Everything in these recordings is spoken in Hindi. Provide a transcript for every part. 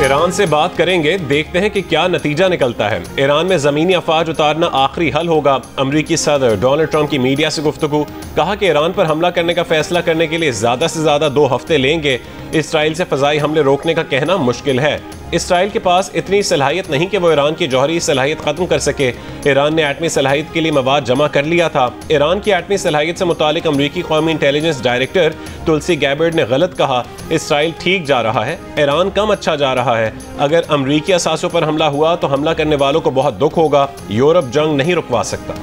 ईरान से बात करेंगे, देखते हैं कि क्या नतीजा निकलता है। ईरान में ज़मीनी अफवाज उतारना आखिरी हल होगा। अमरीकी सदर डोनाल्ड ट्रंप की मीडिया से गुफ्तगू, कहा कि ईरान पर हमला करने का फैसला करने के लिए ज़्यादा से ज़्यादा 2 हफ्ते लेंगे। इसराइल से फ़ज़ाई हमले रोकने का कहना मुश्किल है। इसराइल के पास इतनी सलाहियत नहीं कि वो ईरान की जौहरी सलाहियत ख़त्म कर सके। ईरान ने एटमी सलाहियत के लिए मवाद जमा कर लिया था। ईरान की एटमी सलाहियत से मुतालिक अमरीकी कौमी इंटेलिजेंस डायरेक्टर तुलसी गैबर्ड ने गलत कहा, इसराइल ठीक जा रहा है, ईरान कम अच्छा जा रहा है। अगर अमरीकी असासों पर हमला हुआ तो हमला करने वालों को बहुत दुख होगा। यूरोप जंग नहीं रुकवा सकता।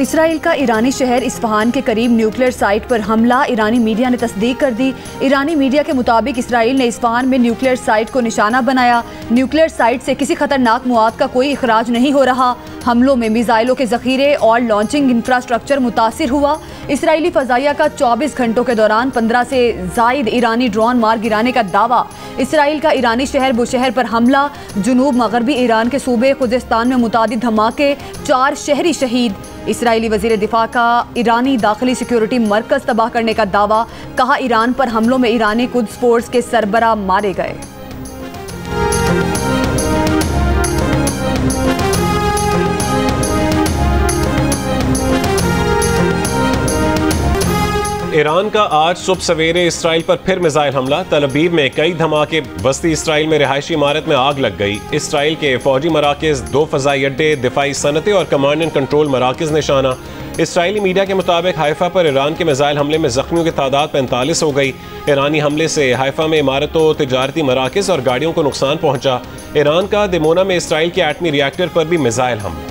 इसराइल का ईरानी शहर इस्फहान के करीब न्यूक्लियर साइट पर हमला, ईरानी मीडिया ने तस्दीक कर दी। ईरानी मीडिया के मुताबिक इसराइल ने इस्फहान में न्यूक्लियर साइट को निशाना बनाया। न्यूक्लियर साइट से किसी खतरनाक मवाद का कोई इखराज नहीं हो रहा। हमलों में मिसाइलों के जखीरे और लॉन्चिंग इंफ्रास्ट्रक्चर मुतासिर हुआ। इसराइली फजाइया का 24 घंटों के दौरान 15 से जायद ईरानी ड्रोन मार गिराने का दावा। इसराइल का ईरानी शहर बुशहर पर हमला, जुनूब मगरबी ईरान के सूबे खुजिस्तान में मुतादिद धमाके, 4 शहरी शहीद। इसराइली वजीर दिफा का ईरानी दाखिली सिक्योरिटी मरकज तबाह करने का दावा, कहा ईरान पर हमलों में ईरानी कुद्स फोर्स के सरबराह मारे गए। ईरान का आज सुबह सवेरे इसराइल पर फिर मिसाइल हमला। तल अवीव में कई धमाके, बस्ती इसराइल में रिहायशी इमारत में आग लग गई। इसराइल के फौजी मराकज़, 2 फ़ज़ाई अड्डे, दिफाई सनतें और कमांड एंड कंट्रोल मराकज़ निशाना। इसराइली मीडिया के मुताबिक हाइफा पर ईरान के मिसाइल हमले में जख्मियों की तादाद 45 हो गई। ईरानी हमले से हाइफा में इमारतों, तिजारती मराकज़ और गाड़ियों को नुकसान पहुंचा। ईरान का दिमोना में इसराइल के एटमी रिएक्टर पर भी मिसाइल हमला।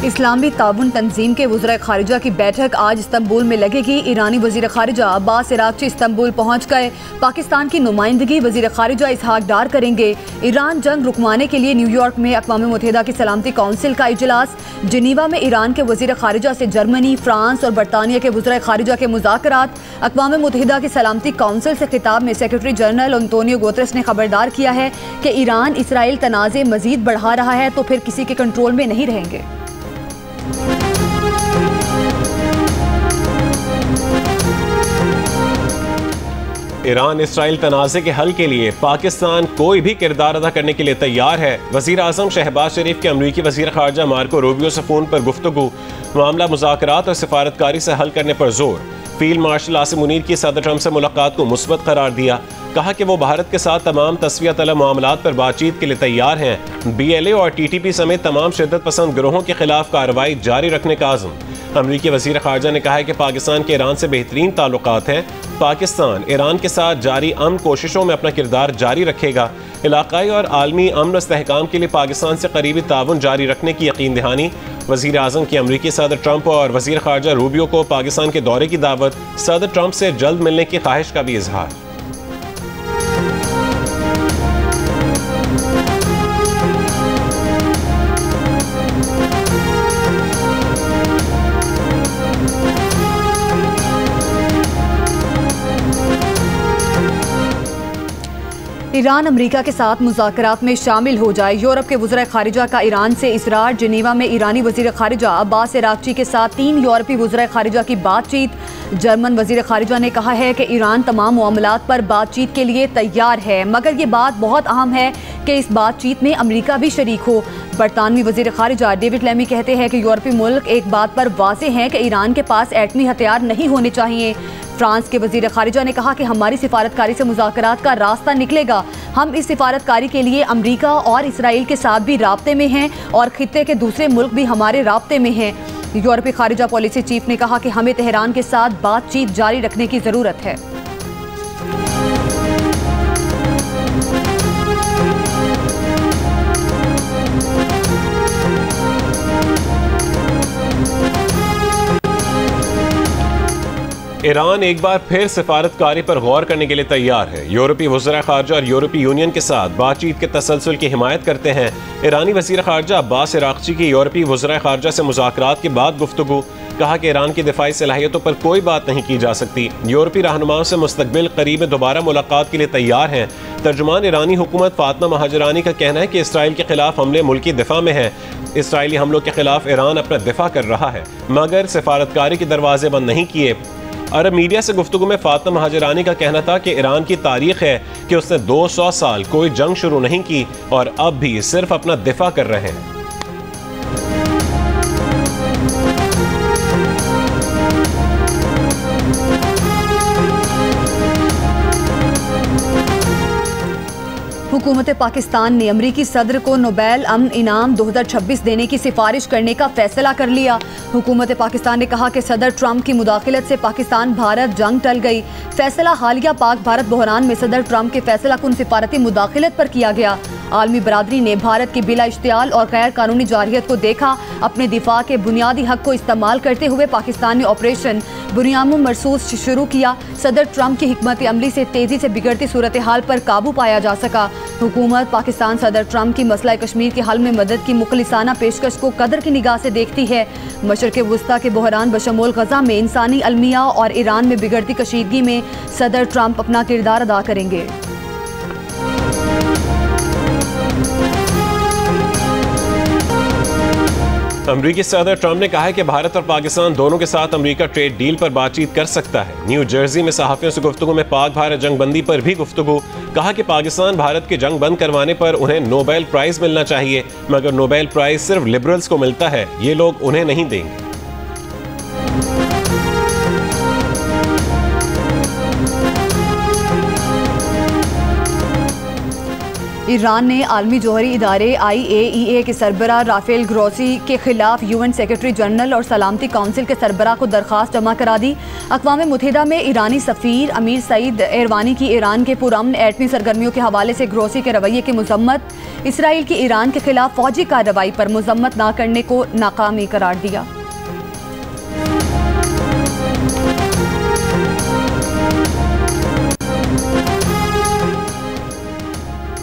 इस्लामी ताउन तंजीम के वज़ीर खारिजा की बैठक आज इस्तंबुल में लगेगी। ईरानी वज़ीर खारिजा अब्बास इराक़ची इस्तंबुल पहुँच गए। पाकिस्तान की नुमाइंदगी वज़ीर खारिजा इसहाक डार करेंगे। ईरान जंग रुकवाने के लिए न्यूयॉर्क में अक़वाम मुत्तहिदा की सलामती काउंसिल का इजलास। जिनीवा में ईरान के वज़ीर खारिजा से जर्मनी, फ्रांस और बरतानिया के वज़ीर खारिजा के मुज़ाकरात। अक़वाम मुत्तहिदा की सलामती काउंसिल से खिताब में सेक्रेटरी जनरल अंतोनियो गुतेरेस ने खबरदार किया है कि ईरान इसराइल तनाज़े मज़ीद बढ़ा रहा है तो फिर किसी के कंट्रोल में नहीं रहेंगे। ईरान इसराइल तनाज़े के हल के लिए पाकिस्तान कोई भी किरदार अदा करने के लिए तैयार है। वज़ीर आज़म शहबाज शरीफ के अमरीकी वज़ीर ख़ारजा मार्को रूबियो से फ़ोन पर गुफ्तगू, मामला मुज़ाकरात और सिफारतकारी से हल करने पर जोर। फील्ड मार्शल आसिम मुनीर की सदर ट्रंप से मुलाकात को मुस्बत करार दिया, कहा कि वो भारत के साथ तमाम तस्वीया तलब मामलात पर बातचीत के लिए तैयार हैं। BLA और TTP समेत तमाम शिद्दत पसंद गिरोहों के खिलाफ कार्रवाई जारी रखने का आज़म। अमरीकी वज़ीर ख़ारजा ने कहा है कि पाकिस्तान के ईरान से बेहतरीन ताल्लुकात हैं। पाकिस्तान ईरान के साथ जारी अमन कोशिशों में अपना किरदार जारी रखेगा। इलाकाई और आलमी अमन इस्तेहकाम के लिए पाकिस्तान से करीबी ताउन जारी रखने की यकीन दहानी। वज़ीर आज़म की अमरीकी सदर ट्रंप और वज़ीर ख़ारजा रूबियो को पाकिस्तान के दौरे की दावत। सदर ट्रंप से जल्द मिलने की ख्वाहिश का भी इजहार। ईरान अमेरिका के साथ मुज़ाकरात में शामिल हो जाए। यूरोप के वज़ीर खारिजा का ईरान से इसरार। जिनीवा में ईरानी वज़ीर खारिजा अब्बास इराक़ची के साथ 3 यूरोपीय वज़ीर खारिजा की बातचीत। जर्मन वज़ीर खारिजा ने कहा है कि ईरान तमाम मामलात पर बातचीत के लिए तैयार है, मगर ये बात बहुत अहम है कि इस बातचीत में अमेरिका भी शरीक हो। बरतानवी वज़ीर खारिजा डेविड लेमी कहते हैं कि यूरोपीय मुल्क एक बात पर वाज़ेह हैं कि ईरान के पास एटमी हथियार नहीं होने चाहिए। फ्रांस के वज़ीर खारिजा ने कहा कि हमारी सिफारतकारी से मुज़ाकरात का रास्ता निकलेगा। हम इस सिफारतकारी के लिए अमरीका और इसराइल के साथ भी राब्ते में हैं और खित्ते के दूसरे मुल्क भी हमारे राब्ते में हैं। यूरोपीय खारिजा पॉलिसी चीफ ने कहा कि हमें तेहरान के साथ बातचीत जारी रखने की ज़रूरत है। ईरान एक बार फिर सिफारतकारी पर गौर करने के लिए तैयार है। यूरोपीय वज़ीर ख़ारजा और यूरोपीय यूनियन के साथ बातचीत के तसलसल की हिमायत करते हैं। ईरानी वज़ीर ख़ारजा अब्बास इराक़ची की यूरोपीय वज़ीर ख़ारजा से मुज़ाकरात के बाद गुफ्तगू। कहा कि ईरान की दिफाई सलाहियतों पर कोई बात नहीं की जा सकती। यूरोपीय रहनुमाओं से मुस्तकबिल करीब में दोबारा मुलाकात के लिए तैयार हैं। तर्जुमान ईरानी हुकूमत फातिमा महाजरानी का कहना है कि इसराइल के खिलाफ हमले मुल्की दिफा में हैं। इसराइली हमलों के खिलाफ ईरान अपना दिफा कर रहा है मगर सिफारतकारी के दरवाजे बंद नहीं किए। अरब मीडिया से गुफ्तगू में फातिमा महाजरानी का कहना था कि ईरान की तारीख है कि उसने 200 साल कोई जंग शुरू नहीं की और अब भी सिर्फ अपना दिफा कर रहे हैं। हुकूमत पाकिस्तान ने अमरीकी सदर को नोबेल अमन इनाम 2026 देने की सिफारिश करने का फैसला कर लिया। हुकूमत पाकिस्तान ने कहा कि सदर ट्रंप की मुदाखलत से पाकिस्तान भारत जंग टल गई। फैसला हालिया पाक भारत बहरान में सदर ट्रंप के फैसला कुन सिफारती मुदाखलत पर किया गया। आलमी बरादरी ने भारत की बिला इश्तियाल और गैर कानूनी जारियत को देखा। अपने दिफा के बुनियादी हक को इस्तेमाल करते हुए पाकिस्तान ने ऑपरेशन बुनियाद मरसूस शुरू किया। सदर ट्रंप की हिकमत अमली से तेजी से बिगड़ती सूरत हाल पर काबू पाया जा सका। हुकूमत पाकिस्तान सदर ट्रंप की मसला कश्मीर के हल में मदद की मुखलिसाना पेशकश को कदर की निगाह से देखती है। मशरक़ वुस्ता के बहरान बशमूल गजा में इंसानी अलमिया और ईरान में बिगड़ती कशीदगी में सदर ट्रंप अपना किरदार अदा करेंगे। अमरीकी सदर ट्रंप ने कहा है कि भारत और पाकिस्तान दोनों के साथ अमरीका ट्रेड डील पर बातचीत कर सकता है। न्यू जर्सी में सहाफ़ियों से गुफ्तगू में पाक भारत जंग बंदी पर भी गुफ्तगू। कहा कि पाकिस्तान भारत के जंग बंद करवाने पर उन्हें नोबेल प्राइज मिलना चाहिए मगर नोबेल प्राइज सिर्फ लिबरल्स को मिलता है, ये लोग उन्हें नहीं देंगे। ईरान ने आलमी जौहरी इदारे IAEA के सरबराह राफेल ग्रोसी के खिलाफ UN सेक्रेटरी जनरल और सलामती काउंसिल के सरबराह को दरख्वास्त जमा करा दी। अक़वाम मुत्तहिदा में ईरानी सफ़ीर अमीर सईद एरवानी की ईरान के पुरअमन एटमी सरगर्मियों के हवाले से ग्रोसी के रवैये की मजम्मत। इसराइल की ईरान के खिलाफ फौजी कार्रवाई पर मजम्मत न करने को नाकामी करार दिया।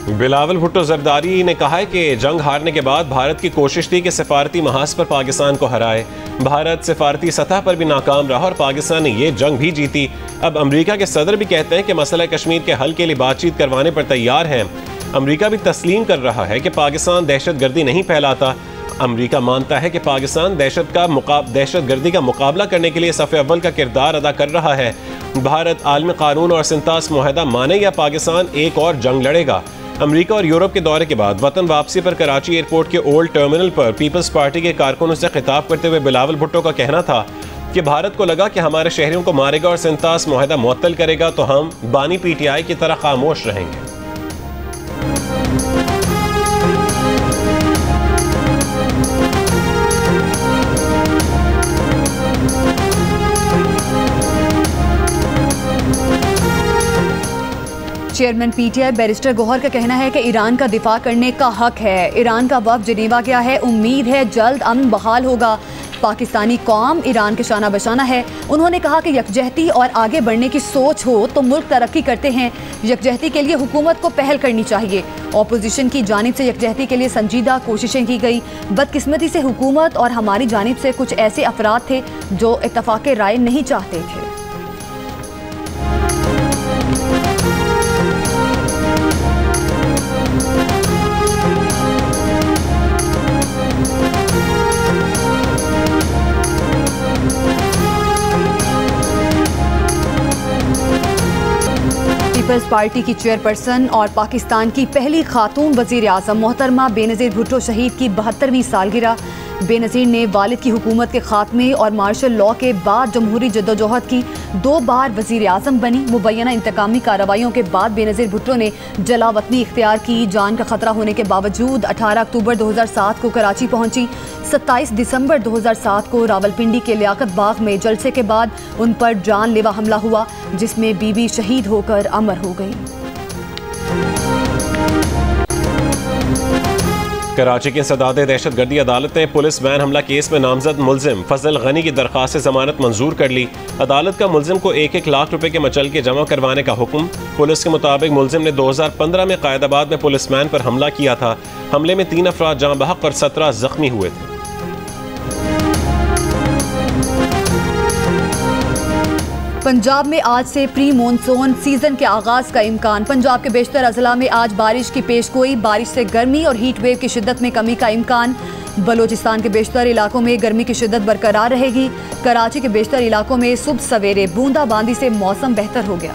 बिलावल भुट्टो जरदारी ने कहा है कि जंग हारने के बाद भारत की कोशिश थी कि सिफारती महाज पर पाकिस्तान को हराए। भारत सिफारती सतह पर भी नाकाम रहा और पाकिस्तान ने ये जंग भी जीती। अब अमेरिका के सदर भी कहते हैं कि मसला कश्मीर के हल के लिए बातचीत करवाने पर तैयार हैं। अमेरिका भी तस्लीम कर रहा है कि पाकिस्तान दहशतगर्दी नहीं फैलाता। अमेरिका मानता है कि पाकिस्तान दहशतगर्दी का मुकाबला करने के लिए सफ़े अव्वल का किरदार अदा कर रहा है। भारत आलमी कानून और सिंतास मुआहदा माने या पाकिस्तान एक और जंग लड़ेगा। अमेरिका और यूरोप के दौरे के बाद वतन वापसी पर कराची एयरपोर्ट के ओल्ड टर्मिनल पर पीपल्स पार्टी के कारकुनों से खिताब करते हुए बिलावल भुट्टो का कहना था कि भारत को लगा कि हमारे शहरियों को मारेगा और सिंतास मुआहदा मुअत्तल करेगा तो हम बानी PTI की तरह खामोश रहेंगे। चेयरमैन PTI बैरिस्टर गौहर का कहना है कि ईरान का दिफा करने का हक है। ईरान का वफ़द जिनेवा गया है, उम्मीद है जल्द अमन बहाल होगा। पाकिस्तानी कौम ईरान के शाना बशाना है। उन्होंने कहा कि यकजहती और आगे बढ़ने की सोच हो तो मुल्क तरक्की करते हैं। यकजहती के लिए हुकूमत को पहल करनी चाहिए। अपोजिशन की जानिब से यकजहती के लिए संजीदा कोशिशें की गई। बदकिस्मती से हुकूमत और हमारी जानिब से कुछ ऐसे अफराद थे जो इत्तफाक़ राय नहीं चाहते थे। पीपल्स पार्टी की चेयरपर्सन और पाकिस्तान की पहली खातून वज़ीर आज़म मोहतरमा बेनज़ीर भुट्टो शहीद की 72वीं सालगिरह। बेनज़ीर ने वालिद की हुकूमत के खात्मे और मार्शल लॉ के बाद जमहूरी जद्दोजहद की 2 बार वज़ीर आज़म बनी। मुबैना इंतकामी कार्रवाइयों के बाद बेनज़ीर भुट्टो ने जलावतनी इख्तियार की। जान का खतरा होने के बावजूद 18 अक्टूबर 2007 को कराची पहुंची। 27 दिसंबर 2007 को रावलपिंडी के लियाकत बाग में जलसे के बाद उन पर जानलेवा हमला हुआ जिसमें बीबी शहीद होकर अमर हो गई। कराची की सदाद दहशतगर्दी अदालत ने पुलिस वैन हमला केस में नामजद मुलजिम फजल गनी की दरख्वास्त जमानत मंजूर कर ली। अदालत का मुलजिम को 1-1 लाख रुपए के मचल के जमा करवाने का हुक्म। पुलिस के मुताबिक मुलजिम ने 2015 में कायदाबाद में पुलिस वैन पर हमला किया था। हमले में 3 अफराद जाँ बहक और 17 जख्मी हुए थे। पंजाब में आज से प्री मॉनसून सीजन के आगाज का इम्कान। पंजाब के बेशतर अजला में आज बारिश की पेशगोई। बारिश से गर्मी और हीट वेव की शिद्दत में कमी का इम्कान। बलोचिस्तान के बेशतर इलाकों में गर्मी की शिद्दत बरकरार रहेगी। कराची के बेशतर इलाकों में सुबह सवेरे बूंदाबांदी से मौसम बेहतर हो गया।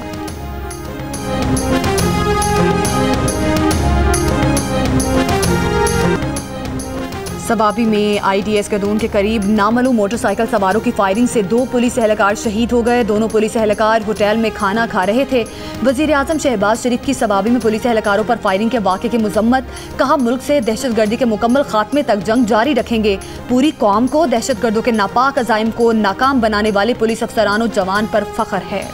सबाबी में IDS गदून के करीब नामालूम मोटरसाइकिल सवारों की फायरिंग से 2 पुलिस एहलकार शहीद हो गए। दोनों पुलिस एहलकार होटल में खाना खा रहे थे। वजीर आजम शहबाज शरीफ की सबाबी में पुलिस एहलकारों पर फायरिंग के वाक़े की मजम्मत। कहा, मुल्क से दहशतगर्दी के मुकम्मल खात्मे तक जंग जारी रखेंगे। पूरी कौम को दहशतगर्दों के नापाक अज़ाइम को नाकाम बनाने वाले पुलिस अफसरान और जवान पर फख्र है।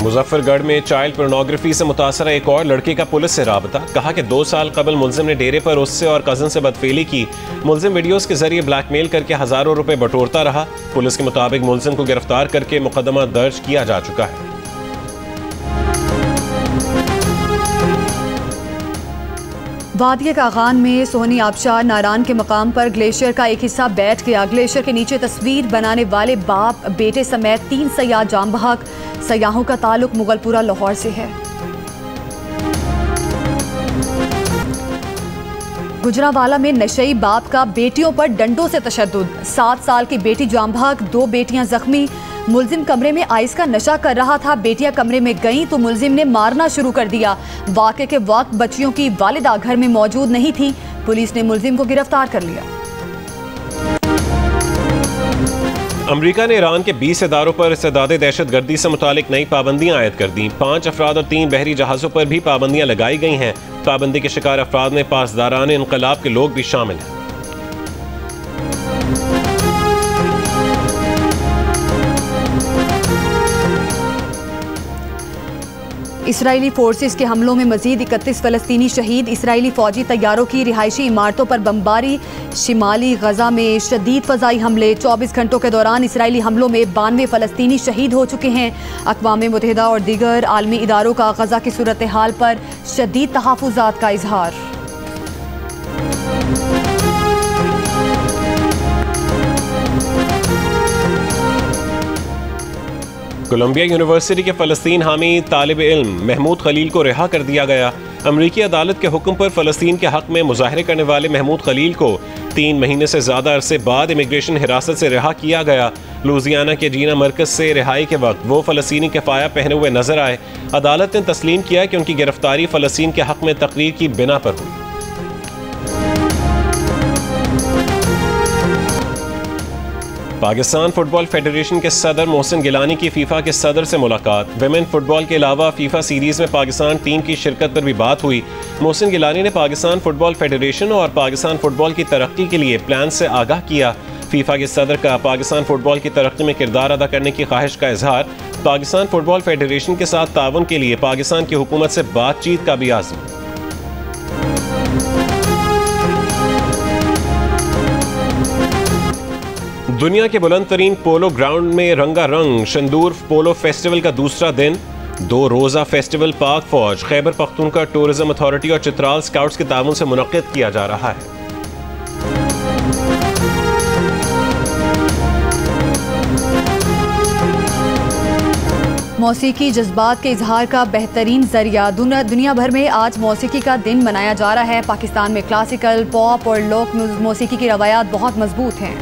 मुजफ्फरगढ़ में चाइल्ड पोर्नोग्राफी से मुतासरा एक और लड़के का पुलिस से राबता। कहा कि 2 साल कबल मुलजिम ने डेरे पर उससे और कज़न से बदफेली की। मुलजिम वीडियोस के जरिए ब्लैकमेल करके हज़ारों रुपए बटोरता रहा। पुलिस के मुताबिक मुलजिम को गिरफ्तार करके मुकदमा दर्ज किया जा चुका है। वादिया कागान में सोहनी आबशार नारान के मकाम पर ग्लेशियर का एक हिस्सा बैठ गया। ग्लेशियर के नीचे तस्वीर बनाने वाले बाप बेटे समेत 3 सयाह जाम बहक। सयाहों का ताल्लुक मुगलपुरा लाहौर से है। गुजरांवाला में नशई बाप का बेटियों पर डंडों से तशद्दुद। 7 साल की बेटी जाम बहक, 2 बेटियां जख्मी। मुलजिम कमरे में आइस का नशा कर रहा था। बेटियां कमरे में गईं तो मुलजिम ने मारना शुरू कर दिया। वाक़े के वक्त बच्चियों की वालिदा घर में मौजूद नहीं थी। पुलिस ने मुलजिम को गिरफ्तार कर लिया। अमरीका ने ईरान के 20 इदारों पर इस्तेदादे दहशतगर्दी से मुतालिक नई पाबंदियां आयद कर दी। 5 अफराद और 3 बहरी जहाज़ों पर भी पाबंदियां लगाई गई हैं। पाबंदी के शिकार अफराद में पासदारान इनकलाब के लोग भी शामिल हैं। इसराइली फोर्सेस के हमलों में मजीद 31 फ़लस्तीनी शहीद। इसराइली फौजी तैयारों की रिहायशी इमारतों पर बमबारी। शिमाली गजा में शदीद फ़ज़ाई हमले। 24 घंटों के दौरान इसराइली हमलों में 92 फ़लस्तीनी शहीद हो चुके हैं। अक़वाम मुत्तहिदा और दीगर आलमी इदारों का गजा की सूरत हाल पर शदीद तहफ़्फ़ुज़ात का इजहार। कोलंबिया यूनिवर्सिटी के फ़लस्तीन हामी तालिब इल्म महमूद खलील को रिहा कर दिया गया। अमरीकी अदालत के हुक्म पर फ़लस्तीन के हक़ में मुज़ाहरे करने वाले महमूद खलील को 3 महीने से ज़्यादा अरसे बाद इमिग्रेशन हिरासत से रिहा किया गया। लुजियाना के जीना मरकज़ से रिहाई के वक्त वो फ़लस्तीनी किफ़ाया पहने हुए नजर आए। अदालत ने तस्लीम किया कि उनकी गिरफ्तारी फ़लस्तीन के हक़ में तकरीर की बिना पर हुई। पाकिस्तान फुटबॉल फेडरेशन के सदर मोहसिन गिलानी की फीफा के सदर से मुलाकात। विमेन फुटबॉल के अलावा फीफा सीरीज में पाकिस्तान टीम की शिरकत पर भी बात हुई। मोहसिन गिलानी ने पाकिस्तान फुटबॉल फेडरेशन और पाकिस्तान फुटबॉल की तरक्की के लिए प्लान से आगाह किया। फीफा के सदर का पाकिस्तान फुटबॉल की तरक्की में किरदार अदा करने की ख्वाहिश का इजहार। पाकिस्तान फुटबॉल फेडरेशन के साथ ताउन के लिए पाकिस्तान की हुकूमत से बातचीत का भी आज़म। दुनिया के बुलंद तरीन पोलो ग्राउंड में रंगारंग शंदूर पोलो फेस्टिवल का दूसरा दिन। 2 रोज़ा फेस्टिवल पाक फौज, खैबर पख्तूनख्वा टूरिज्म अथॉरिटी और चित्राल स्काउट्स के ताउन से मुनक्किद किया जा रहा है। मौसीकी जज्बात के इजहार का बेहतरीन जरिया। दुनिया भर में आज मौसीकी का दिन मनाया जा रहा है। पाकिस्तान में क्लासिकल, पॉप और लोक मौसीकी की रवायात बहुत मजबूत हैं।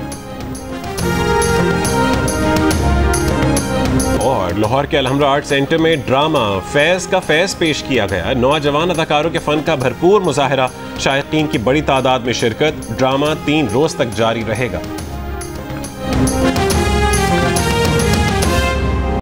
और लाहौर के अलहमरा आर्ट सेंटर में ड्रामा फैज़ का फैज़ पेश किया गया। नौजवान अदाकारों के फन का भरपूर मुजाहरा, शायकीन की बड़ी तादाद में शिरकत। ड्रामा 3 रोज तक जारी रहेगा।